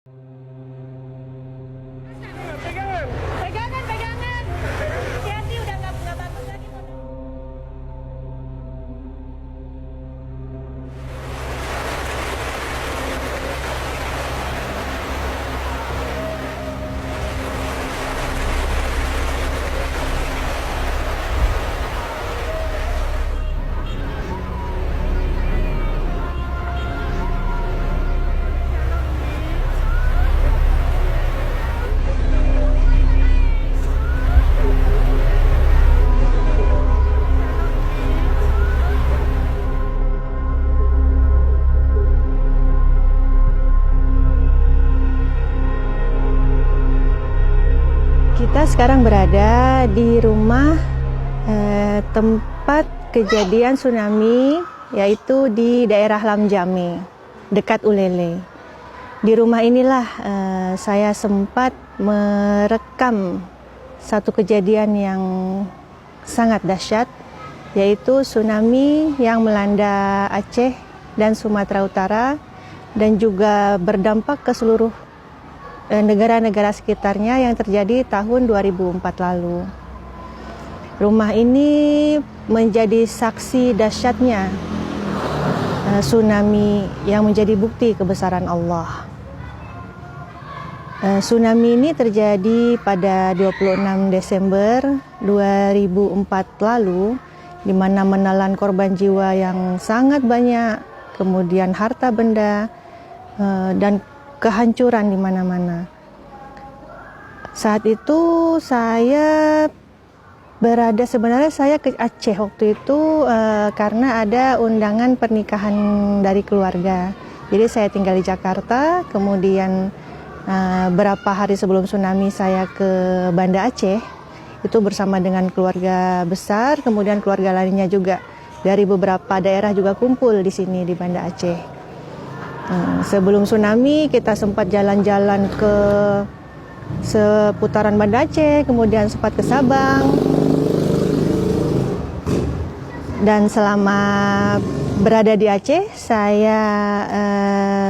Pegangan, pegangan, pegangan. Hati-hati, udah nggak bagus lagi. Kita sekarang berada di rumah tempat kejadian tsunami, yaitu di daerah Lamjame, dekat Ulele. Di rumah inilah saya sempat merekam satu kejadian yang sangat dahsyat, yaitu tsunami yang melanda Aceh dan Sumatera Utara dan juga berdampak ke seluruh negara-negara sekitarnya yang terjadi tahun 2004 lalu. Rumah ini menjadi saksi dahsyatnya tsunami yang menjadi bukti kebesaran Allah. Tsunami ini terjadi pada 26 Desember 2004 lalu, di mana menelan korban jiwa yang sangat banyak, kemudian harta benda dan kehancuran di mana-mana. Saat itu saya sebenarnya saya ke Aceh waktu itu karena ada undangan pernikahan dari keluarga. Jadi saya tinggal di Jakarta, kemudian berapa hari sebelum tsunami saya ke Banda Aceh, itu bersama dengan keluarga besar, kemudian keluarga lainnya juga dari beberapa daerah juga kumpul di sini di Banda Aceh. Sebelum tsunami kita sempat jalan-jalan ke seputaran Banda Aceh, kemudian sempat ke Sabang. Dan selama berada di Aceh, saya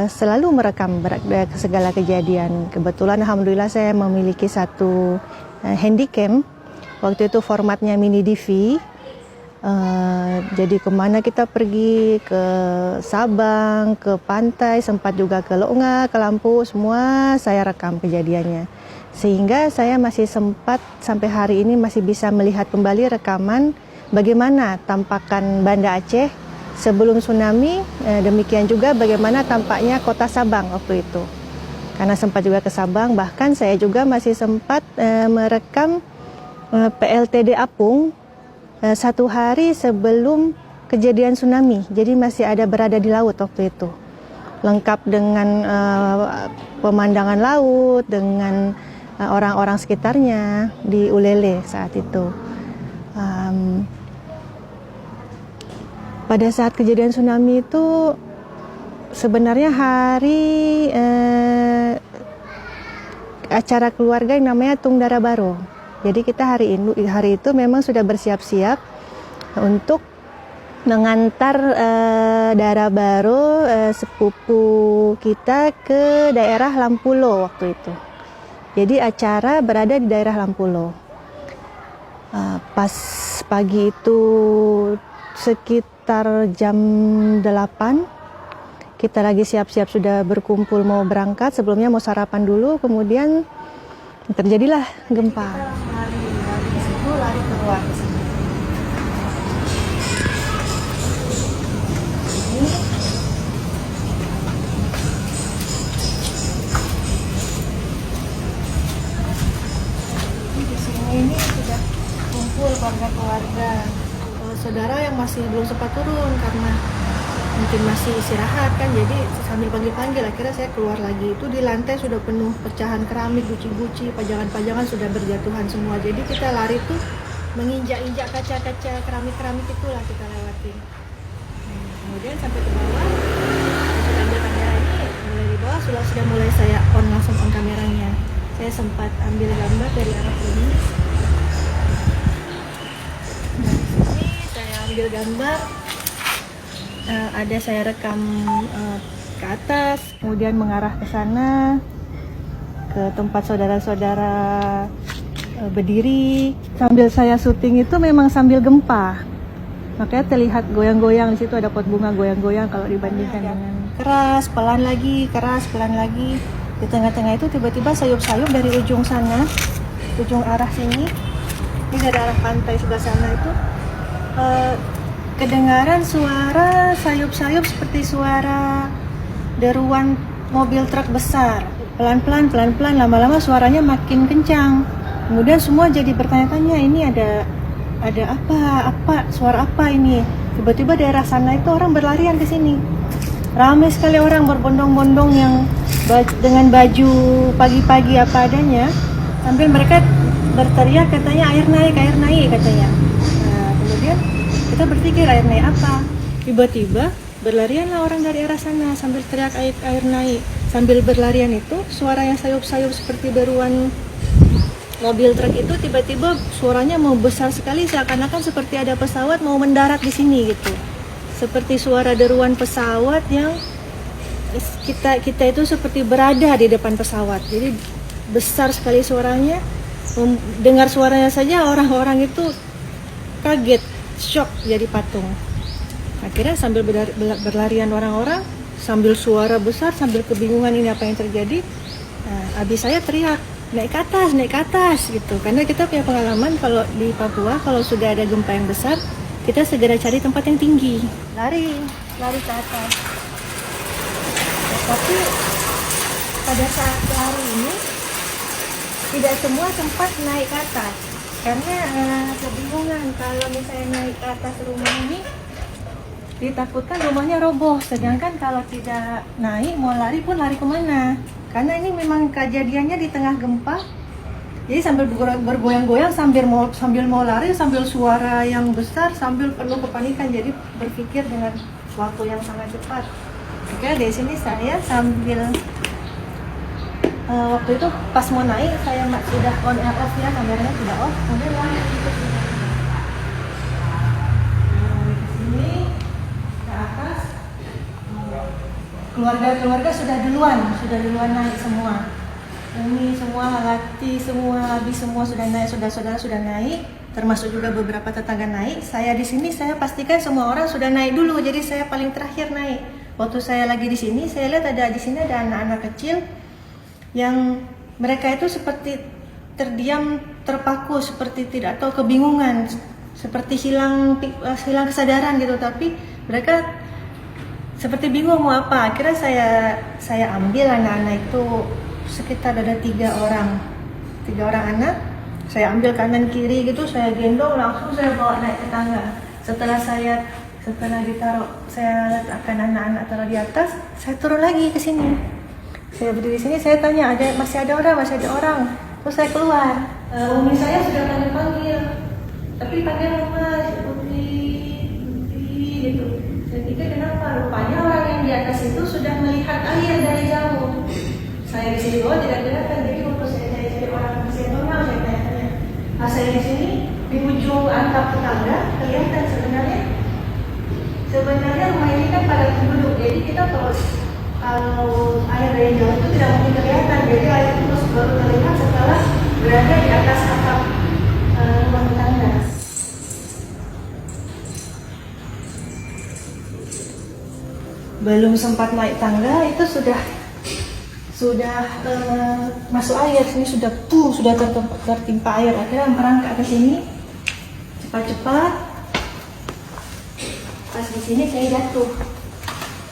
selalu merekam segala kejadian. Kebetulan alhamdulillah saya memiliki satu handycam. Waktu itu formatnya mini DV. Jadi kemana kita pergi, ke Sabang, ke pantai, sempat juga ke Longa, ke Lampu, semua saya rekam kejadiannya. Sehingga saya masih sempat sampai hari ini masih bisa melihat kembali rekaman bagaimana tampakan Banda Aceh sebelum tsunami, demikian juga bagaimana tampaknya kota Sabang waktu itu. Karena sempat juga ke Sabang, bahkan saya juga masih sempat merekam PLTD Apung satu hari sebelum kejadian tsunami, jadi masih ada berada di laut waktu itu, lengkap dengan pemandangan laut, dengan orang-orang sekitarnya di Ulele saat itu. Pada saat kejadian tsunami itu sebenarnya hari acara keluarga yang namanya Tung Dara Baro. Jadi kita hari itu memang sudah bersiap-siap untuk mengantar Dara Baro, sepupu kita ke daerah Lampulo waktu itu. Jadi acara berada di daerah Lampulo. Pas pagi itu sekitar jam 8, kita lagi siap-siap sudah berkumpul mau berangkat. Sebelumnya mau sarapan dulu, kemudian terjadilah gempa. Dari situ lari keluar. Di sini ini sudah kumpul keluarga-keluarga. Saudara yang masih belum sempat turun karena mungkin masih istirahat kan, jadi sambil panggil-panggil akhirnya saya keluar lagi. Itu di lantai sudah penuh pecahan keramik, guci-guci, pajangan-pajangan sudah berjatuhan semua. Jadi kita lari tuh menginjak-injak kaca-kaca keramik-keramik itulah kita lewatin. Kemudian sampai ke bawah, sudah ambil kamera ini, mulai di bawah sudah mulai saya langsung on kameranya. Saya sempat ambil gambar dari arah ini. Dari sini saya ambil gambar. Ada saya rekam ke atas, kemudian mengarah ke sana, ke tempat saudara-saudara berdiri. Sambil saya syuting itu memang sambil gempa, makanya terlihat goyang-goyang. Di situ ada pot bunga goyang-goyang kalau dibandingkan dengan keras, pelan lagi, keras, pelan lagi. Di tengah-tengah itu tiba-tiba sayup-sayup dari ujung sana, ujung arah sini, ini dari arah pantai sebelah sana itu kedengaran suara sayup-sayup seperti suara deruan mobil truk besar. Pelan-pelan, pelan-pelan, lama-lama suaranya makin kencang. Kemudian semua jadi bertanya-tanya, ini ada apa, suara apa ini? Tiba-tiba daerah sana itu orang berlarian ke sini. Ramai sekali orang berbondong-bondong yang dengan baju pagi-pagi apa adanya, sambil mereka berteriak katanya air naik katanya. Nah, kemudian kita berpikir air naik apa? Tiba-tiba berlarianlah orang dari arah sana sambil teriak air naik. Sambil berlarian itu suara yang sayup-sayup seperti deruan mobil truk itu tiba-tiba suaranya mau besar sekali, seakan-akan seperti ada pesawat mau mendarat di sini gitu. Seperti suara deruan pesawat yang kita itu seperti berada di depan pesawat. Jadi besar sekali suaranya. Dengar suaranya saja orang-orang itu kaget, shock jadi patung. Akhirnya sambil berlarian orang-orang, sambil suara besar, sambil kebingungan ini apa yang terjadi. Nah, abis saya teriak, naik ke atas gitu. Karena kita punya pengalaman kalau di Papua kalau sudah ada gempa yang besar, kita segera cari tempat yang tinggi, lari ke atas. Tapi pada saat lari ini tidak semua sempat naik ke atas karena kebingungan kalau misalnya naik ke atas rumah ini ditakutkan rumahnya roboh, sedangkan kalau tidak naik mau lari pun lari kemana, karena ini memang kejadiannya di tengah gempa. Jadi sambil bergoyang-goyang sambil mau lari, sambil suara yang besar, sambil penuh kepanikan. Jadi berpikir dengan waktu yang sangat cepat. Oke, di sini saya sambil waktu itu pas mau naik saya sudah on air off ya, kameranya sudah off. Kemudian lari ke sini ke atas. Keluarga sudah duluan naik semua. Ini semua Halati, semua Abi, semua sudah naik, saudara-saudara sudah naik, termasuk juga beberapa tetangga naik. Saya di sini saya pastikan semua orang sudah naik dulu, jadi saya paling terakhir naik. Waktu saya lagi di sini, saya lihat di sini ada anak-anak kecil yang mereka itu seperti terdiam, terpaku, seperti tidak tahu, kebingungan, seperti hilang kesadaran gitu. Tapi mereka seperti bingung mau apa. Akhirnya saya ambil anak-anak itu. Sekitar ada tiga orang anak, saya ambil kanan kiri gitu, saya gendong, langsung saya bawa naik ke tangga. Setelah ditaruh, saya letakkan anak-anak taruh di atas, saya turun lagi ke sini. Saya berdiri di sini, saya tanya masih ada orang, terus saya keluar. Umi saya sudah panggil, tapi panggil Mas Putri gitu. Saya pikir kenapa? Rupanya orang yang di atas itu sudah melihat air dari jauh. Saya di sini bawah tidak kelihatan, jadi waktu saya cari orang masih normal, saya tanya. Pas saya di sini di ujung atap tetangga kelihatan sebenarnya rumah ini kan padat penduduk, jadi kita kalau air dari jauh itu tidak mungkin kelihatan, jadi air itu baru terlihat setelah berada di atas atap rumah tetangga. Belum sempat naik tangga itu sudah masuk air, sini sudah tertimpa air. Akhirnya merangkak ke sini cepat-cepat. Pas di sini saya jatuh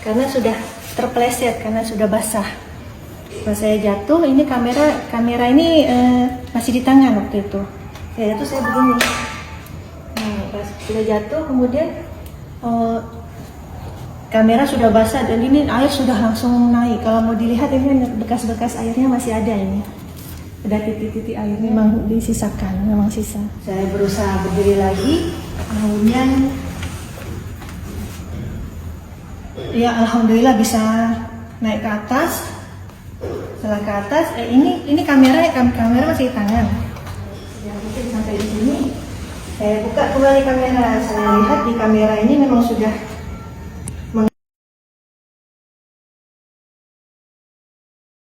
karena sudah terpeleset, karena sudah basah. Pas saya jatuh, ini kamera ini masih di tangan waktu itu. Saya jatuh, saya begini. Nah, pas sudah jatuh, kemudian kamera sudah basah dan ini air sudah langsung naik. Kalau mau dilihat ini bekas-bekas airnya masih ada ini. Ada titik-titik air memang disisakan, memang sisa. Saya berusaha berdiri lagi, kemudian ya alhamdulillah bisa naik ke atas. Setelah ke atas, ini kamera masih di tangan. Sampai di sini, saya buka kembali kamera. Saya lihat di kamera ini memang sudah